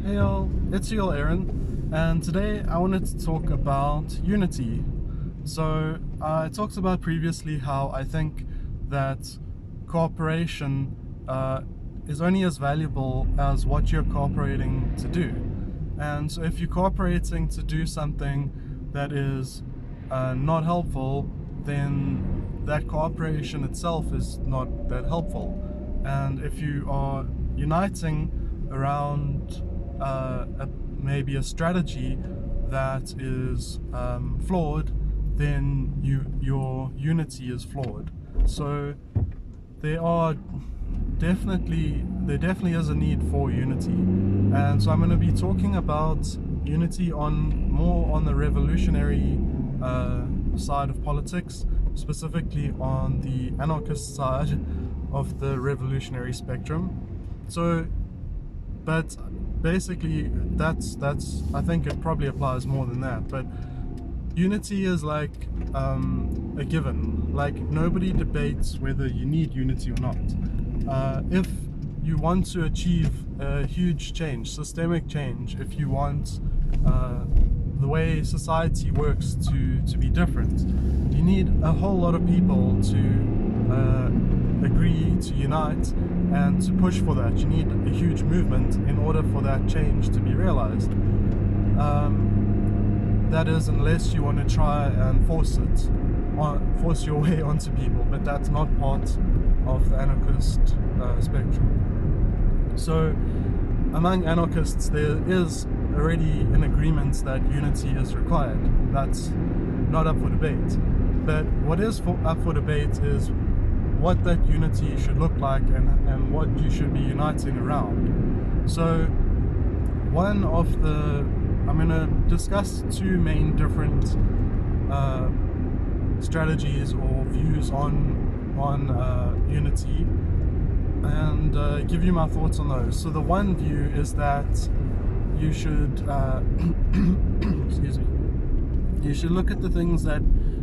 Hey y'all, it's your Aaron, and today I wanted to talk about unity. So I talked about previously how I think that cooperation is only as valuable as what you're cooperating to do. And so if you're cooperating to do something that is not helpful, then that cooperation itself is not that helpful. And if you are uniting around maybe a strategy that is flawed, then your unity is flawed. So there definitely is a need for unity, and so I'm going to be talking about unity more on the revolutionary side of politics, specifically on the anarchist side of the revolutionary spectrum. So, but basically that's I think it probably applies more than that, but unity is like a given. Like, nobody debates whether you need unity or not. If you want to achieve a huge change, systemic change, if you want the way society works to be different, you need a whole lot of people to agree, to unite, and to push for that. You need a huge movement in order for that change to be realized. That is, unless you want to try and force your way onto people, but that's not part of the anarchist spectrum. So among anarchists there is already an agreement that unity is required. That's not up for debate. But what is up for debate is what that unity should look like and what you should be uniting around. So I'm going to discuss two main different strategies or views on unity, and give you my thoughts on those. So the one view is that you should excuse me, you should look at the things that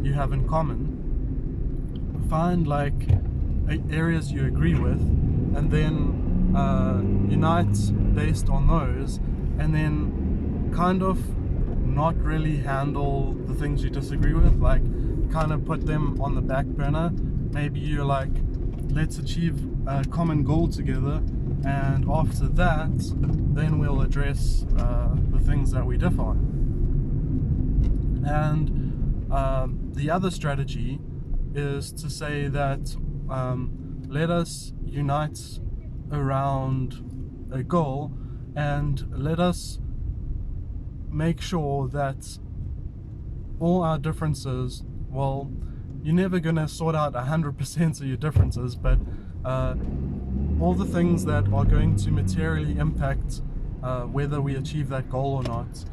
you have in common, find like areas you agree with, and then unite based on those, and then kind of not really handle the things you disagree with, like kind of put them on the back burner. Maybe you're like, let's achieve a common goal together, and after that then we'll address the things that we differ on. And the other strategy is to say that let us unite around a goal, and let us make sure that all our differences, well, you're never going to sort out 100% of your differences, but all the things that are going to materially impact whether we achieve that goal or not,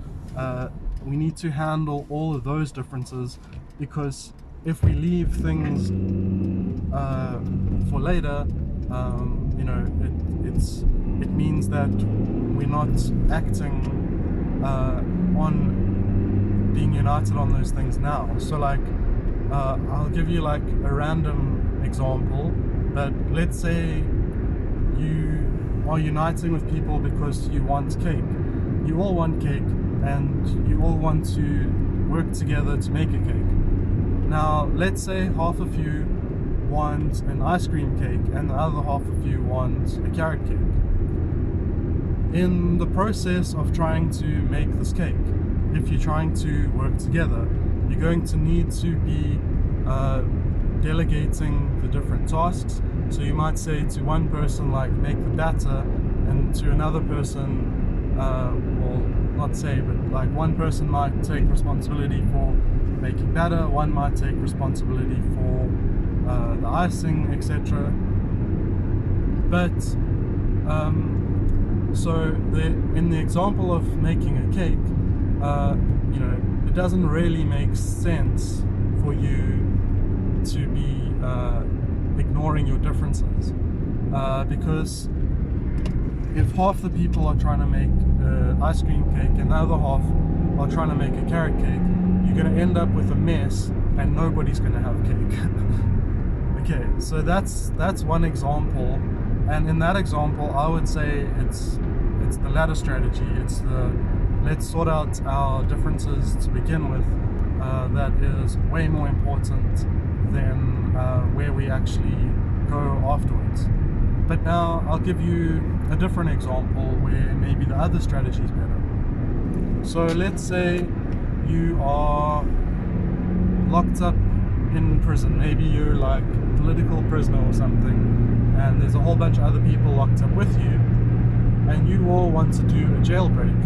we need to handle all of those differences, because if we leave things for later, it means that we're not acting on being united on those things now. So like, I'll give you like a random example, but let's say you are uniting with people because you want cake. You all want cake, and you all want to work together to make a cake. Now let's say half of you want an ice cream cake and the other half of you want a carrot cake. In the process of trying to make this cake, if you're trying to work together, you're going to need to be delegating the different tasks. So you might say to one person, like, make the batter, and to another person, well, not say, but like one person might take responsibility for making batter, one might take responsibility for the icing, etc. But so in the example of making a cake, it doesn't really make sense for you to be ignoring your differences, because if half the people are trying to make ice cream cake and the other half are trying to make a carrot cake, you're going to end up with a mess and nobody's going to have cake. Okay, so that's one example, and in that example I would say it's the latter strategy. It's the let's sort out our differences to begin with. That is way more important than where we actually go afterwards. But now I'll give you a different example where maybe the other strategy is better. So let's say you are locked up in prison. Maybe you're like a political prisoner or something, and there's a whole bunch of other people locked up with you, and you all want to do a jailbreak.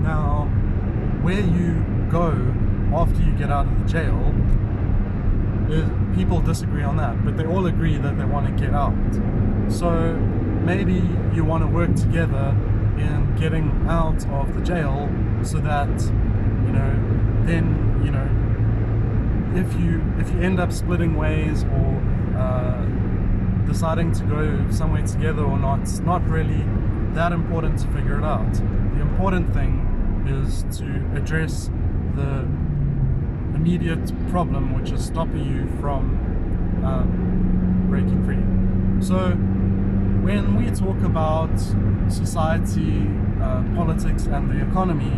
Now, where you go after you get out of the jail, people disagree on that, but they all agree that they want to get out. So maybe you want to work together in getting out of the jail, so that then if you end up splitting ways or deciding to go somewhere together or not, it's not really that important to figure it out. The important thing is to address the immediate problem, which is stopping you from breaking free. So when we talk about society, politics and the economy,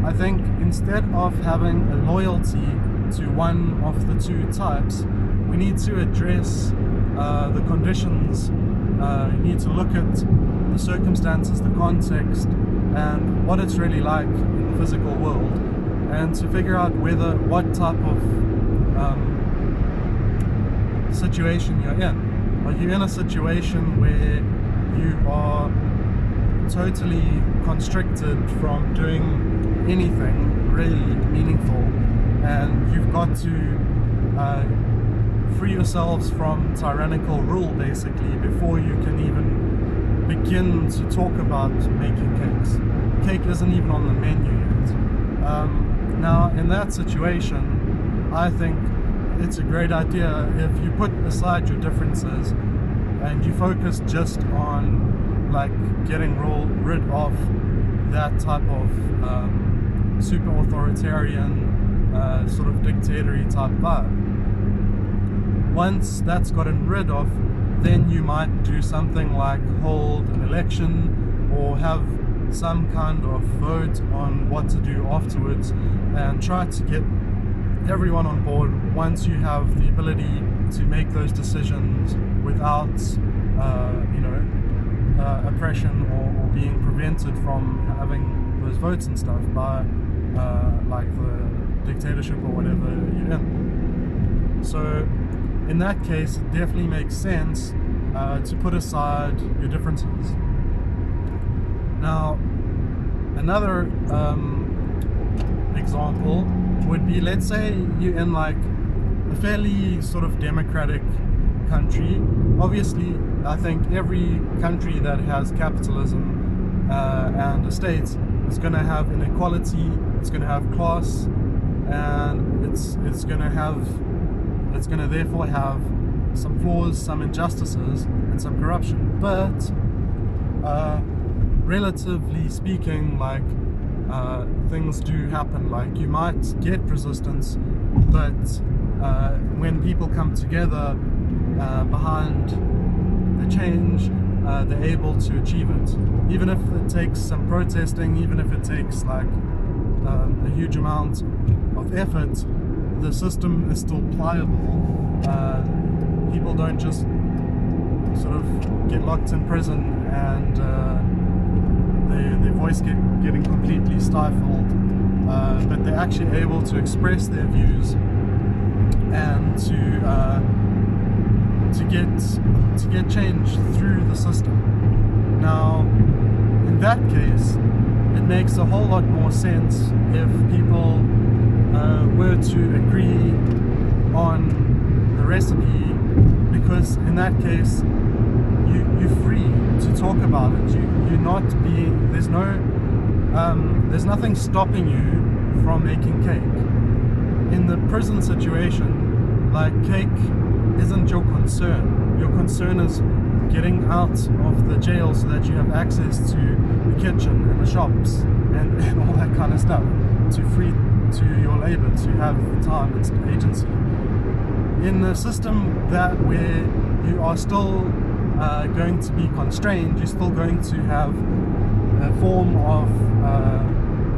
I think instead of having a loyalty to one of the two types, we need to address the conditions. You need to look at the circumstances, the context, and what it's really like in the physical world, and to figure out what type of situation you're in. Are you in a situation where you are totally constricted from doing anything really meaningful, and you've got to free yourselves from tyrannical rule basically before you can even begin to talk about making cakes? Cake isn't even on the menu yet. Now in that situation, I think it's a great idea if you put aside your differences and you focus just on like getting rid of that type of super authoritarian sort of dictator-y type vibe. Once that's gotten rid of, then you might do something like hold an election or have some kind of vote on what to do afterwards, and try to get everyone on board once you have the ability to make those decisions without oppression or being prevented from having those votes and stuff by like the dictatorship or whatever you're in. So in that case, it definitely makes sense to put aside your differences. Now, another example would be, let's say you're in like a fairly sort of democratic country. Obviously, I think every country that has capitalism and a state is going to have inequality, it's going to have class, and it's going to therefore have some flaws, some injustices, and some corruption. But relatively speaking, like things do happen. Like you might get resistance, but when people come together behind the change, they're able to achieve it. Even if it takes some protesting, even if it takes like a huge amount of effort, the system is still pliable. People don't just sort of get locked in prison and their voice getting completely stifled, but they're actually able to express their views and to get change through the system. Now, in that case, it makes a whole lot more sense if people were to agree on the recipe, because in that case you're free to talk about it. You're not being, there's nothing stopping you from making cake. In the prison situation, like, cake isn't your concern. Your concern is getting out of the jail so that you have access to the kitchen and the shops and all that kind of stuff, to your labor, to have time and agency. In a system where you are still going to be constrained, you're still going to have a form of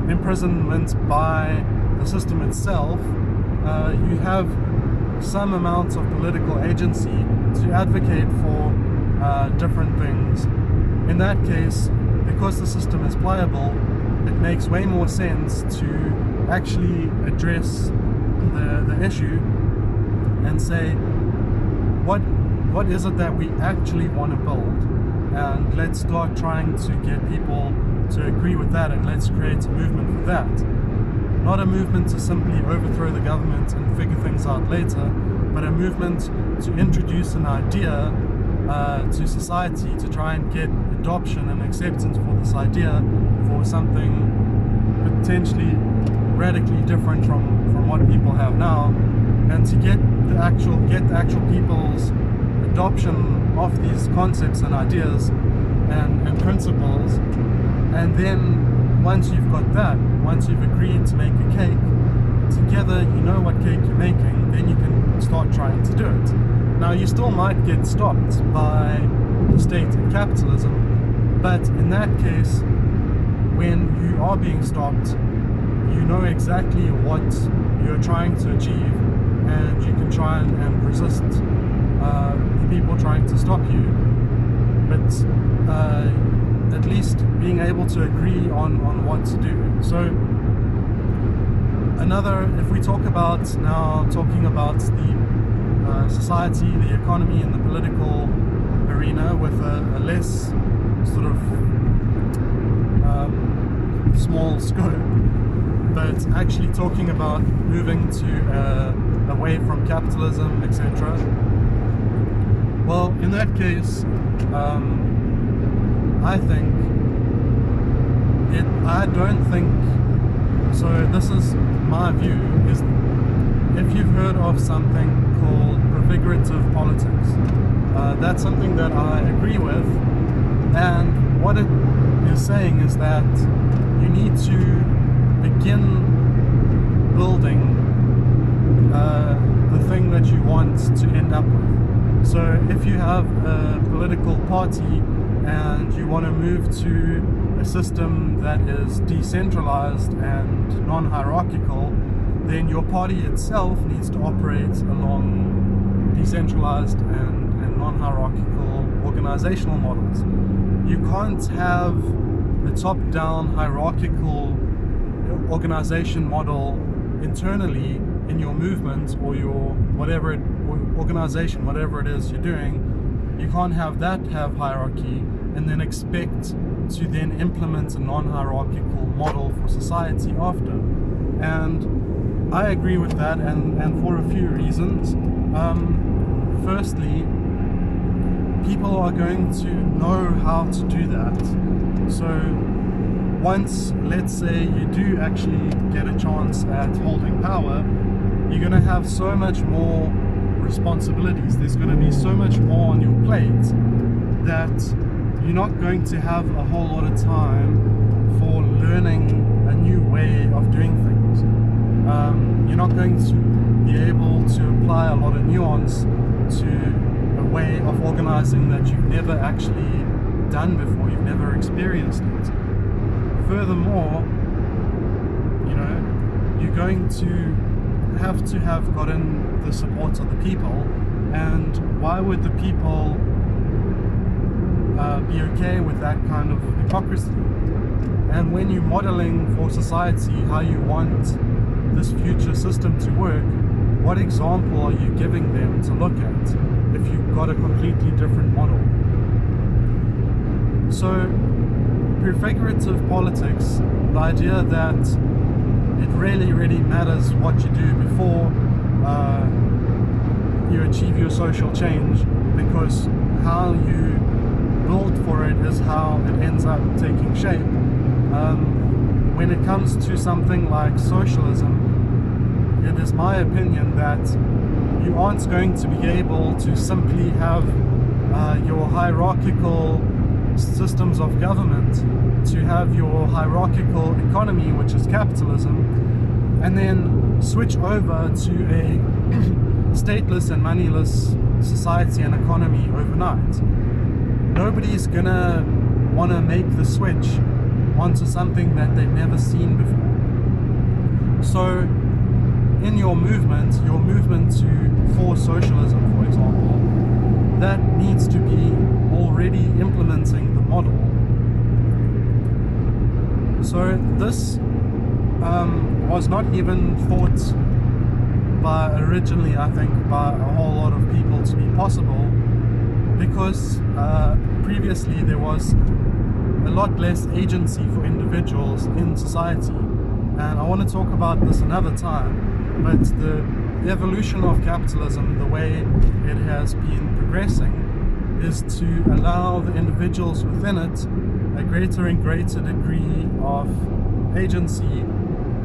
imprisonment by the system itself, you have some amount of political agency to advocate for different things. In that case, because the system is pliable, it makes way more sense to actually address the issue and say, what is it that we actually want to build, and let's start trying to get people to agree with that, and let's create a movement for that. Not a movement to simply overthrow the government and figure things out later, but a movement to introduce an idea to society, to try and get adoption and acceptance for this idea for something potentially radically different from what people have now, and to get the actual people's adoption of these concepts and ideas and principles. And then once you've got that, once you've agreed to make a cake together, you know what cake you're making, then you can start trying to do it. Now, you still might get stopped by the state and capitalism, but in that case, when you are being stopped, you know exactly what you're trying to achieve, and you can try and resist the people trying to stop you. But at least being able to agree on what to do. So if we talk about talking about the society, the economy, and the political arena with a less sort of small scope, but actually talking about moving to away from capitalism, etc. Well, in that case, I don't think so. This is my view, is if you've heard of something called prefigurative politics, that's something that I agree with, and what it is saying is that you need to begin building the thing that you want to end up with. So if you have a political party and you want to move to a system that is decentralized and non-hierarchical, then your party itself needs to operate along decentralized and non-hierarchical organizational models. You can't have a top-down hierarchical organization model internally in your movement or your organization, whatever it is you're doing. You can't have that have hierarchy and then expect to then implement a non-hierarchical model for society after. And I agree with that, and for a few reasons. Firstly, people are going to know how to do that. So once, let's say, you do actually get a chance at holding power, you're going to have so much more responsibilities. There's going to be so much more on your plate that you're not going to have a whole lot of time for learning a new way of doing things. You're not going to be able to apply a lot of nuance to a way of organizing that you've never actually done before, you've never experienced it. Furthermore, you're going to have gotten the support of the people, and why would the people be okay with that kind of hypocrisy? And when you're modeling for society how you want this future system to work, what example are you giving them to look at if you've got a completely different model? So prefigurative politics, the idea that it really matters what you do before you achieve your social change, because how you build for it is how it ends up taking shape. When it comes to something like socialism, it is my opinion that you aren't going to be able to simply have your hierarchical systems of government, to have your hierarchical economy, which is capitalism, and then switch over to a stateless and moneyless society and economy overnight. Nobody's gonna want to make the switch onto something that they've never seen before. So in your movement for socialism, for example, that needs to be already implementing the model. So this was not even thought by originally, I think, by a whole lot of people to be possible, because previously there was a lot less agency for individuals in society. And I want to talk about this another time, but the evolution of capitalism, the way it has been progressing, is to allow the individuals within it a greater and greater degree of agency,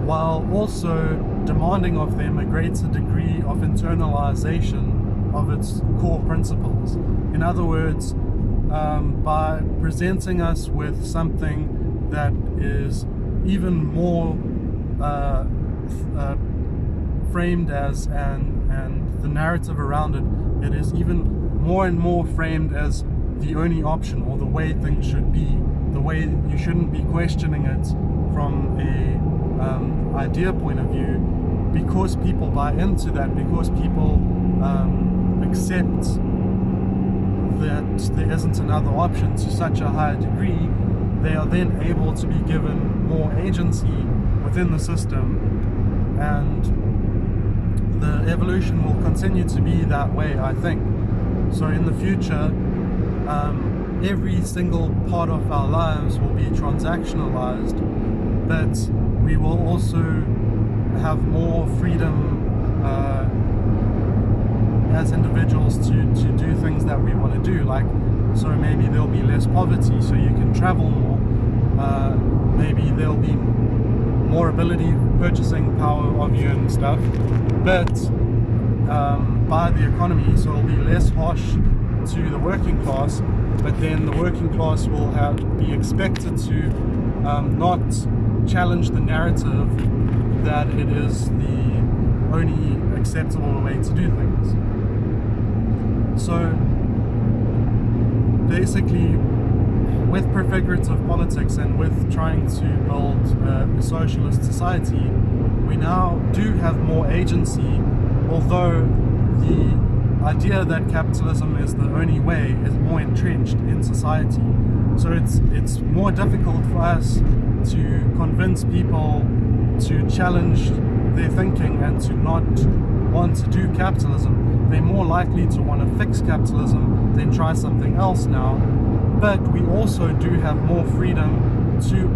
while also demanding of them a greater degree of internalization of its core principles. In other words, by presenting us with something that is even more framed as, and the narrative around it is even more and more framed as the only option, or the way things should be, the way you shouldn't be questioning it from a idea point of view, because people buy into that, because people accept that there isn't another option to such a high degree. They are then able to be given more agency within the system, and the evolution will continue to be that way, I think. So in the future, every single part of our lives will be transactionalized, but we will also have more freedom as individuals to do things that we want to do. Like, so maybe there'll be less poverty, so you can travel more. Maybe there'll be more ability, purchasing power of you and stuff, but by the economy, so it'll be less harsh to the working class, but then the working class will be expected to not challenge the narrative that it is the only acceptable way to do things. So basically, with prefigurative politics and with trying to build a socialist society, we now do have more agency, although the idea that capitalism is the only way is more entrenched in society. So it's more difficult for us to convince people to challenge their thinking and to not want to do capitalism. They're more likely to want to fix capitalism than try something else now. But we also do have more freedom to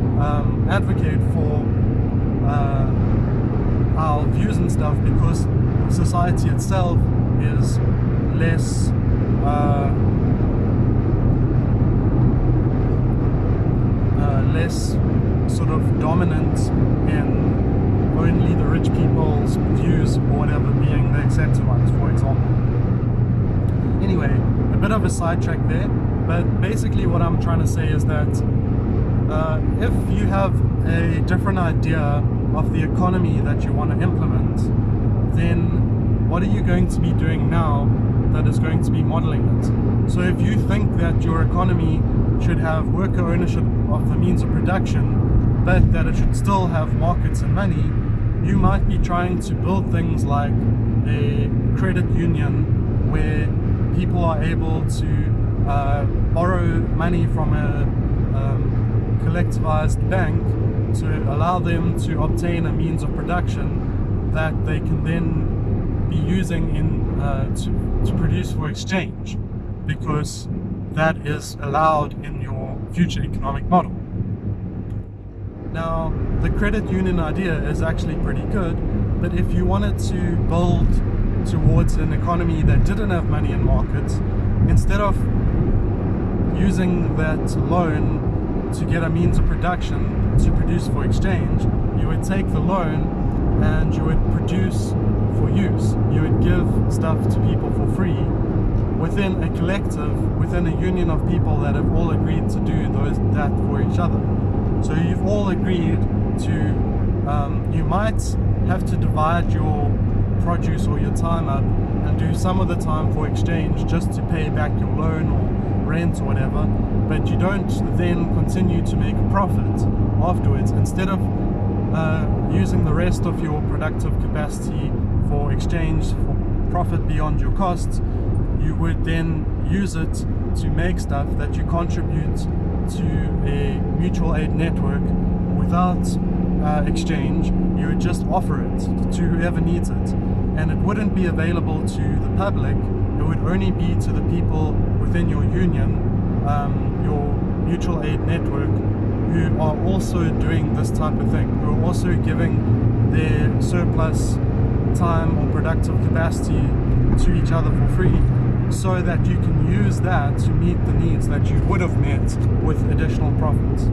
advocate for our views and stuff, because society itself is less less sort of dominant in only the rich people's views, or whatever, being the accepted ones, for example. Anyway, a bit of a sidetrack there, but basically what I'm trying to say is that if you have a different idea of the economy that you want to implement, then what are you going to be doing now that is going to be modeling it? So if you think that your economy should have worker ownership of the means of production, but that it should still have markets and money, you might be trying to build things like a credit union where people are able to borrow money from a collectivized bank to allow them to obtain a means of production that they can then be using to produce for exchange, because that is allowed in your future economic model. Now, the credit union idea is actually pretty good, but if you wanted to build towards an economy that didn't have money in markets, instead of using that loan to get a means of production to produce for exchange, you would take the loan and you would produce for use. You would give stuff to people for free within a collective, within a union of people that have all agreed to do that for each other. So you've all agreed to, you might have to divide your produce or your time up and do some of the time for exchange just to pay back your loan or rent or whatever, but you don't then continue to make a profit afterwards. Instead of using the rest of your productive capacity for exchange, for profit beyond your costs, you would then use it to make stuff that you contribute to a mutual aid network without exchange. You would just offer it to whoever needs it, and it wouldn't be available to the public. It would only be to the people within your union, your mutual aid network, who are also doing this type of thing, who are also giving their surplus time or productive capacity to each other for free, so that you can use that to meet the needs that you would have met with additional profits.